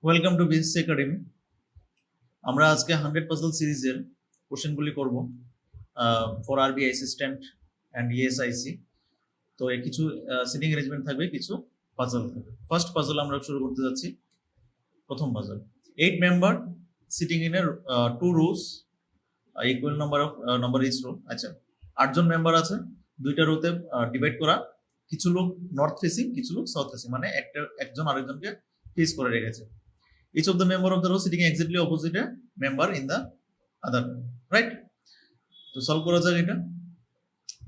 Welcome to BSc academy. আমরা আজকে 100 puzzle সিরিজের কোশ্চেনগুলি করব ফর আরবি অ্যাসিস্ট্যান্ট অ্যান্ড ইএসআইসি। তো এর কিছু সিটিং অ্যারেঞ্জমেন্ট থাকবে, কিছু পাজল থাকবে। ফার্স্ট পাজল আমরা শুরু করতে যাচ্ছি। প্রথম puzzle, 8 member sitting in a 2 rows, equal number is row. আচ্ছা, 8 জন মেম্বার আছে, দুইটা রোতে ডিভাইড করা। কিছু লোক নর্থ ফেসিং, কিছু লোক সাউথ ফেসিং, মানে একজন আরেকজনকে ফেস করে রেখেছে। Each of the member of the row sitting exactly opposite a member in the other, right? তো সলভ করা যাক। এটা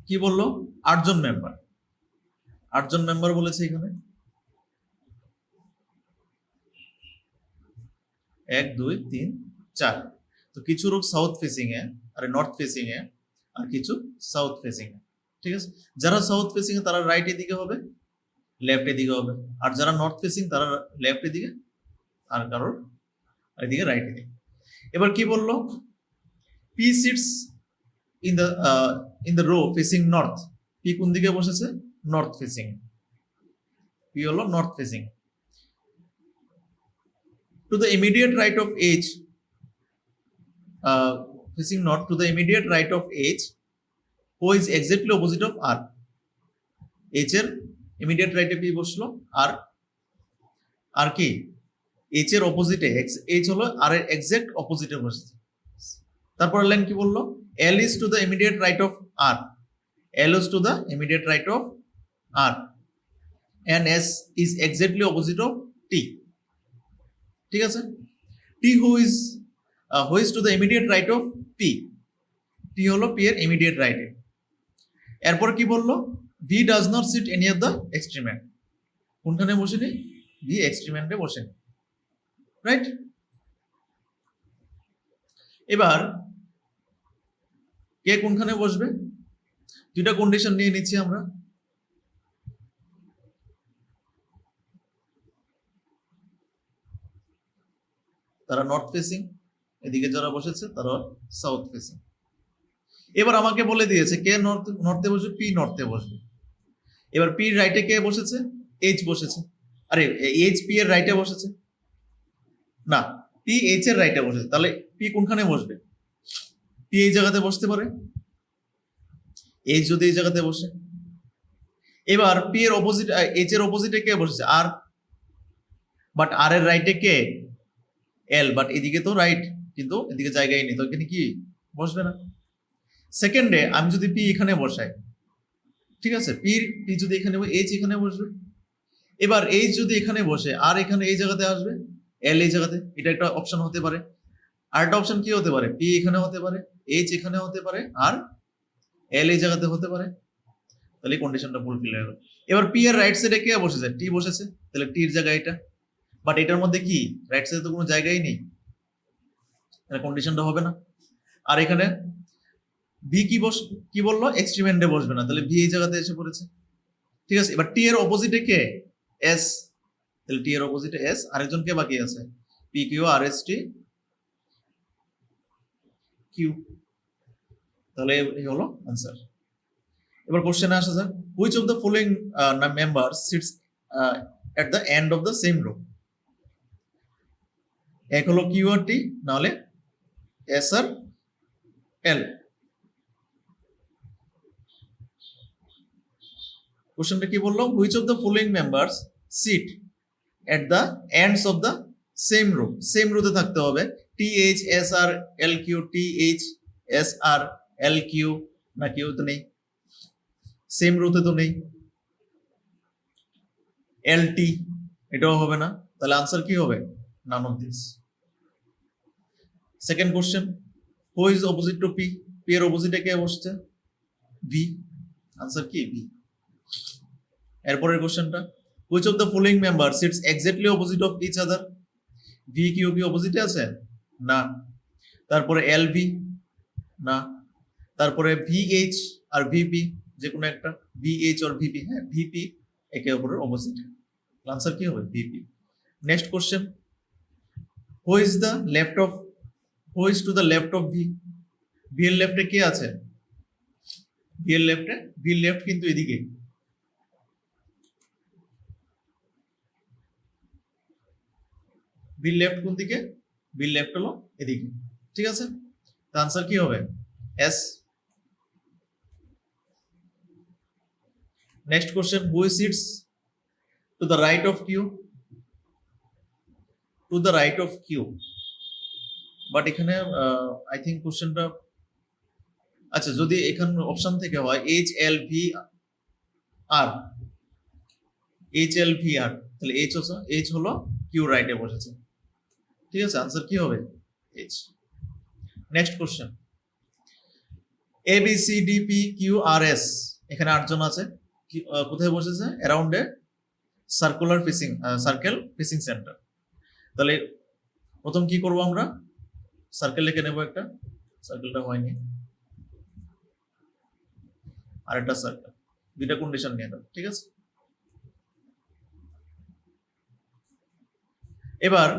কি বললো? 8 জন মেম্বার, 8 জন মেম্বার বলেছে এখানে। 1 2 3 4। তো কিছু লোক সাউথ ফেসিং এ আর নর্থ ফেসিং এ, আর কিছু সাউথ ফেসিং এ। ঠিক আছে, যারা সাউথ ফেসিং এ তারা রাইট এর দিকে হবে, লেফট এর দিকে হবে। আর যারা নর্থ ফেসিং তারা লেফট এর দিকে, আর কারোর এদিকে রাইট এর দিকে। এবার কি বললো? P sits in the row facing north. P কোন দিকে বসেছে? North facing. P হলো north facing. To the immediate right of H, facing north, to the immediate right of H, who is exactly opposite of R. H এর immediate রাইটে P বসলো, আর কি H এর অপোজিটে, H হলো R এর exact অপোজিটে বসেছে। তারপর লাইন কি বললো? L is to the immediate right of R. L is to the immediate right of R. And S is exactly opposite of T. ঠিক আছে? T who is to the immediate right of P. T হলো P এর immediate right এ। এরপর কি বললো? V does not sit any of the extremement. কোনখানে বসেনি? V এক্সট্রিমেন্টে বসেনি, রাইট? এবার কে কোনখানে বসবে? দুইটা কন্ডিশন নিয়ে নিচ্ছি আমরা। তারা নর্থ ফেসিং, এদিকে যারা বসেছে তারা সাউথ ফেসিং। এবার আমাকে বলে দিয়েছে কে নর্থে বসবে? পি নর্থে বসবে। এবার পি রাইটে কে বসেছে? এইচ বসেছে। আরে এইচ পি এর রাইটে বসেছে না, পি এইচ এর রাইটে বসেছে। তাহলে পি কোনখানে বসবে? পি এই জায়গাতে বসতে পারে, এইচ যদি এই জায়গাতে বসে। এবার পি এর অপোজিট, এইচ এর অপোজিটে কে বসেছে? আর। বাট আর এর রাইটে কে? এল। বাট এদিকে তো রাইট, কিন্তু এদিকে জায়গায় নেই, তো এখানে কি বসবে না। সেকেন্ডে আমি যদি পি এখানে বসাই, ঠিক আছে, পি যদি এখানে, এইচ এখানে বসবে। এবার এইচ যদি এখানে বসে, আর এখানে এই জায়গাতে আসবে, এল এই জায়গাতে। এটা একটা অপশন হতে পারে। আর একটা অপশন কি হতে পারে? পি এখানে হতে পারে, এইচ এখানে হতে পারে, আর এল এই জায়গাতে হতে পারে। তাহলে কন্ডিশনটা ফুলফিল হয়ে গেল। এবার পি এর রাইট সাইডে কে বসেছে? টি বসেছে। তাহলে টির জায়গা এটা। বাট এটার মধ্যে কি রাইট সাইডে তো কোনো জায়গাই নেই, তাহলে কন্ডিশনটা হবে না। আর এখানে ভি কি বললো? এক্সট্রিমেন্টে বসবে না, তাহলে ভি এই জায়গাতে এসে পড়েছে। ঠিক আছে, এবার টি এর অপোজিটে কে? এস। তাহলে টি এর অপোজিটে এস। আরেকজন কে বাকি আছে? P Q R S T Q. তাহলে এই হলো আনসার। এবার কোশ্চেনে আসা যাক। Which of the following member sits at the end of the same row? এক হলো কিউ আর টি, নাহলে এস আর এল। কোশ্চেনটা কি বললো? Which of the following members sit at the ends of the same row. Same রোতে থাকতে হবে। T H S R L Q, T H S R L Q, না কিউ তো নেই, সেম রোতে তো নেই। এল টি, এটাও হবে না। তাহলে আনসার কি হবে? None of this. Second question, who is opposite to P? P এর অপোজিটে কে বসছে? ভি। আনসার কি? ভি। এরপরের কোশ্চেনটা, which of the following member sits exactly opposite of each other? V Q কি অপোজিটে আছে? না। তারপরে এল ভি, না। তারপরে ভি এইচ আর ভিপি, যে কোনো একটা, ভি এইচ আর ভিপি, হ্যাঁ ভিপি একে অপরের অপোজিট। আনসার কি হবে? VP. Next question, who is to the left of V? V এর লেফটে কে আছে? ভি এর লেফট কিন্তু এদিকে, বি লেফট কোন দিকে? বি লেফট হলো এদিকে, ঠিক আছে? তো আনসার কি হবে? S. Next question, who sits to the right of Q? To the right of Q, but এখানে আই থিঙ্ক কোশ্চেনটা, আচ্ছা যদি এখানে অপশন থেকে হয় H L V R, H L V R, তাহলে এইচ হলো কিউ রাইটে বসেছে, ঠিক আছে? আনসার কি হবে? H. Next question, A B C D P Q R S, এখানে 8 জন আছে, কোথায় বসেছে? Around a circle facing centre. তাহলে প্রথম কি করব আমরা? সার্কেল লিখে নেব একটা, সার্কেলটা হয়নি, আরেকটা সার্কেল, দুইটা কন্ডিশন নিয়ে নেব, ঠিক আছে? এবার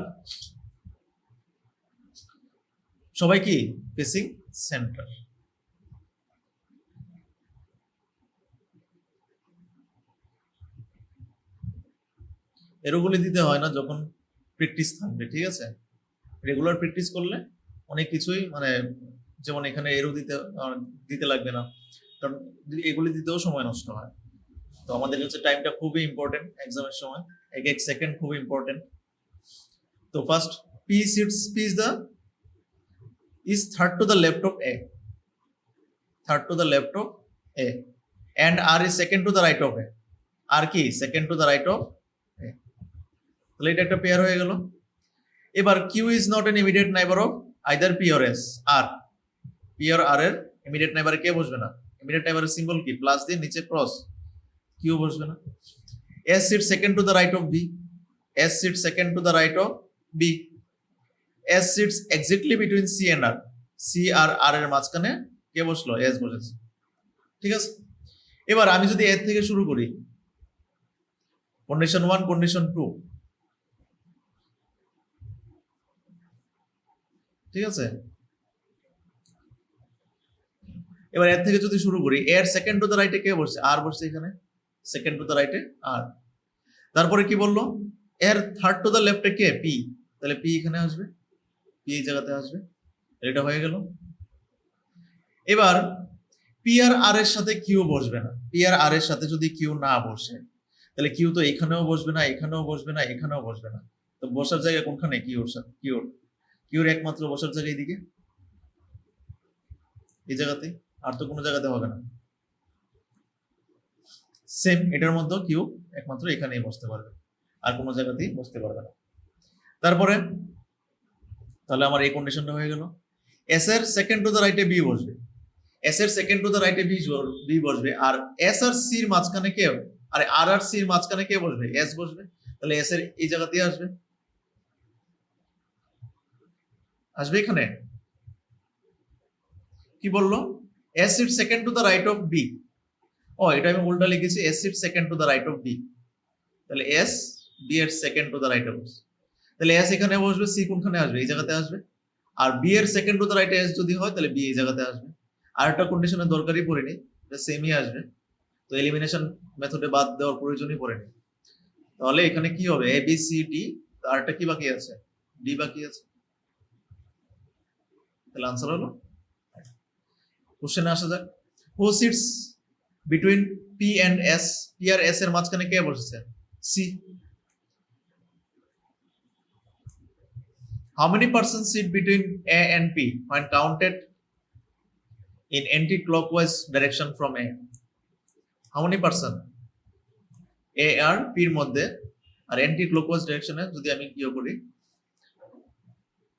সবাই কি ফেসিং সেন্টার, এরোগুলি দিতে হয় না যখন প্র্যাকটিস থাকবে, ঠিক আছে? রেগুলার প্র্যাকটিস করলে অনেক কিছুই, মানে যেমন এখানে এরো দিতে লাগবে না, কারণ এগুলি দিতেও সময় নষ্ট হয়। তো আমাদের কাছে টাইমটা খুবই ইম্পর্টেন্ট এক্সামের সময়, এক এক সেকেন্ড খুবই ইম্পর্টেন্ট। তো first, P sits, P is third to the left of A, third to the left of A, and R is second to the right of A, R কি second to the right of A, তাহলে এটা একটা pair হয়ে গেল। এবার Q is not an immediate neighbor of either P or S, R, P or R এর immediate নেইবারে কে বসবে না? ইমিডিয়েট নেইবারের সিম্বল কি? প্লাস দিয়ে নিচে ক্রস, Q বসবে না। S sits second to the right of B, S sits second to the right of B, S sits exactly between C and R, C R R এর মাঝখানে কে বসলো? S বসেছে, ঠিক আছে? এবার আমি যদি এর থেকে শুরু করি, কন্ডিশন 1, কন্ডিশন 2, ঠিক আছে? এবার এর থেকে যদি শুরু করি, এর সেকেন্ড টু দ্য রাইটে কে বসছে? আর বসছে এখানে, সেকেন্ড টু দ্য রাইটে আর। তারপরে কি বললো? এর থার্ড টু দ্য লেফটে কে? পি, তাহলে পি এখানে আসবে, পি এই জায়গাতে আসবে, এটা হয়ে গেল। এবার পি আর আর এর সাথে কিউ বসবে না, পি আর আর এর সাথে যদি কিউ না বসে, তাহলে কিউ তো এখানেও বসবে না, এখানেও বসবে না, এখানেও বসবে না, তো বসার জায়গা কোনখানে? কিউর সাথে, কিউর একমাত্র বসার জায়গা এইদিকে, এই জায়গাতে, আর তো কোনো জায়গাতে হবে না। সেম এটার মধ্যে কিউ একমাত্র এখানেই বসতে পারবে, আর কোনো জায়গাতেই বসতে পারবে না। তারপরে তাহলে আমার এই কন্ডিশনটা হয়ে গেল। এস এর সেকেন্ড টু দ্য রাইটে বি বসবে, এস এর সেকেন্ড টু দ্য রাইটে বি বসবে, আর এস আর সির মাঝখানে কে? আর আর আর সির মাঝখানে কে বসবে? এস বসবে, তাহলে এস এর এই জায়গাতেই আসবে, আসবে এখানে। কি বললো? S sit second to the right of B, ও এটা আমি উল্টা লিখেছি, S sit second to the right of B, তাহলে এস বি এর সেকেন্ড টু দ্য রাইটে বসবে, তাহলে এস এখানে বসবে, সি কোনখানে আসবে? এই জায়গাতে আসবে, আর বি এর সেকেন্ড টু দ্য রাইটে এস যদি হয় তাহলে বি এই জায়গাতে আসবে। আর একটা কন্ডিশনের দরকারই পড়েনি, এটা সেমই আসবে, তো এলিমিনেশন মেথডে বাদ দেওয়ার প্রয়োজনই পড়েনি। তাহলে এখানে কি হবে? এ বি সি ডি, আর একটা কি বাকি আছে? ডি বাকি আছে, তাহলে আনসার হলো। কোশ্চেনে আসা যাক, who sits between P and S, P আর এস এর মাঝখানে কে বসেছে? C. How many persons sit between A and P when counted in anti-clockwise direction from A? How many person? A আর P এর মধ্যে, আর অ্যান্টি ক্লকওয়াইজ ডাইরেকশনে যদি আমি কি করি,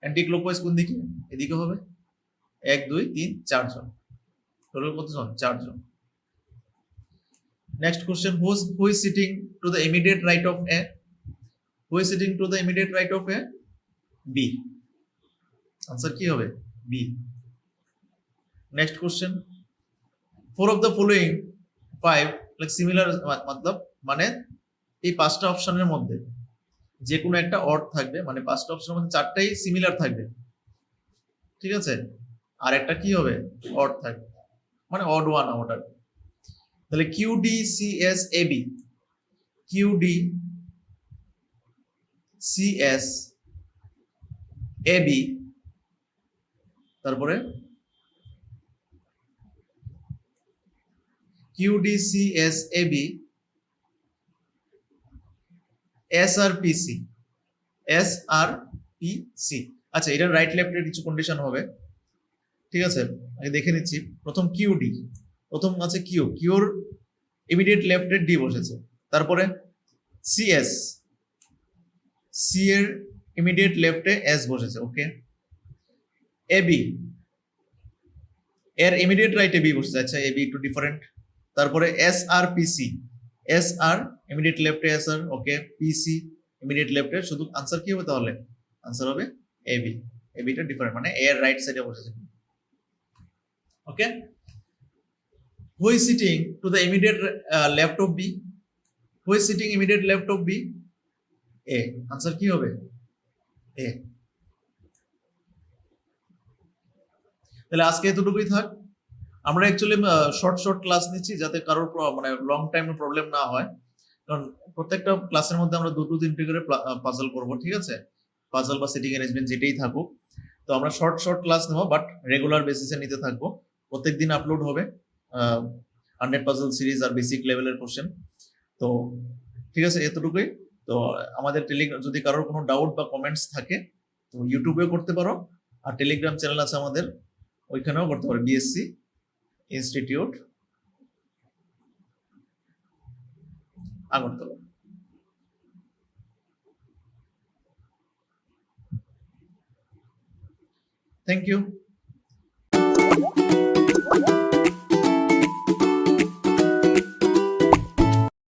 অ্যান্টি ক্লকওয়াইজ কোন দিকে? এদিকে হবে। 1 2 3 4 জন, টোটাল কতজন? 4 জন। Next question, who is sitting to the immediate right of A? Who is sitting to the immediate right of A? B, answer কি হবে? B। Next question, 4 of the following 5 like similar, मतलब মানে এই 5টা অপশনের মধ্যে যে কোনো একটা অড থাকবে, মানে 5টা অপশনের মধ্যে 4টাই সিমিলার থাকবে, ঠিক আছে? আর একটা কি হবে? অড থাকবে, মানে অড ওয়ান আউট। তাহলে Q D C S A B, Q D C S A B, তারপরে QDCS AB, SRPC, SRPC। আচ্ছা, এটা রাইট লেফটের কিছু কন্ডিশন হবে, ঠিক আছে, আমি দেখে নিচ্ছি। প্রথম কিউডি, প্রথম আছে কিউর ইমিডিয়েট লেফটে ডি বসেছে, তারপরে সিএস, সি এর ইমিডিয়েট লেফটে এস বসেছে, ওকে। এবি, এর ইমিডিয়েট রাইটে বি বসেছে, আচ্ছা এবি একটু ডিফারেন্ট। তারপরে SRPC, SR ইমিডিয়েট লেফটে SR, ওকে। পিসি ইমিডিয়েট লেফটে, শুধু আনসার কি হবে তাহলে? আনসার হবে এবি। এবিটা ডিফারেন্ট, মানে এর রাইট সাইডে বসেছে, ওকে। Who is sitting to the immediate left of B? Who is sitting immediate left of B? A. Answer কি হবে? A. তাহলে আজকে এতটুকুই থাক। আমরা অ্যাকচুয়ালি শর্ট ক্লাস নিচ্ছি যাতে কারোর মানে লং টাইম প্রবলেম না হয়, কারণ প্রত্যেকটা ক্লাসের মধ্যে আমরা 2-3টি করে পাজল করব, ঠিক আছে, পাজল বা সিটিং অ্যারেঞ্জমেন্ট যেটাই থাকুক। তো আমরা শর্ট ক্লাস নেব, বাট রেগুলার বেসিসে নিতে থাকবো। প্রত্যেকদিন আপলোড হবে 100 পাজল সিরিজ আর বেসিক লেভেলের কোশ্চেন। তো ঠিক আছে, এতটুকুই। তো আমাদের টেলিগ্রাম, যদি কারোর কোনো ডাউট বা কমেন্টস থাকে তো ইউটিউবেও করতে পারো, আর টেলিগ্রাম চ্যানেল আছে আমাদের, ওইখানেও করতে পারো, BSc institute Agartala. Thank you.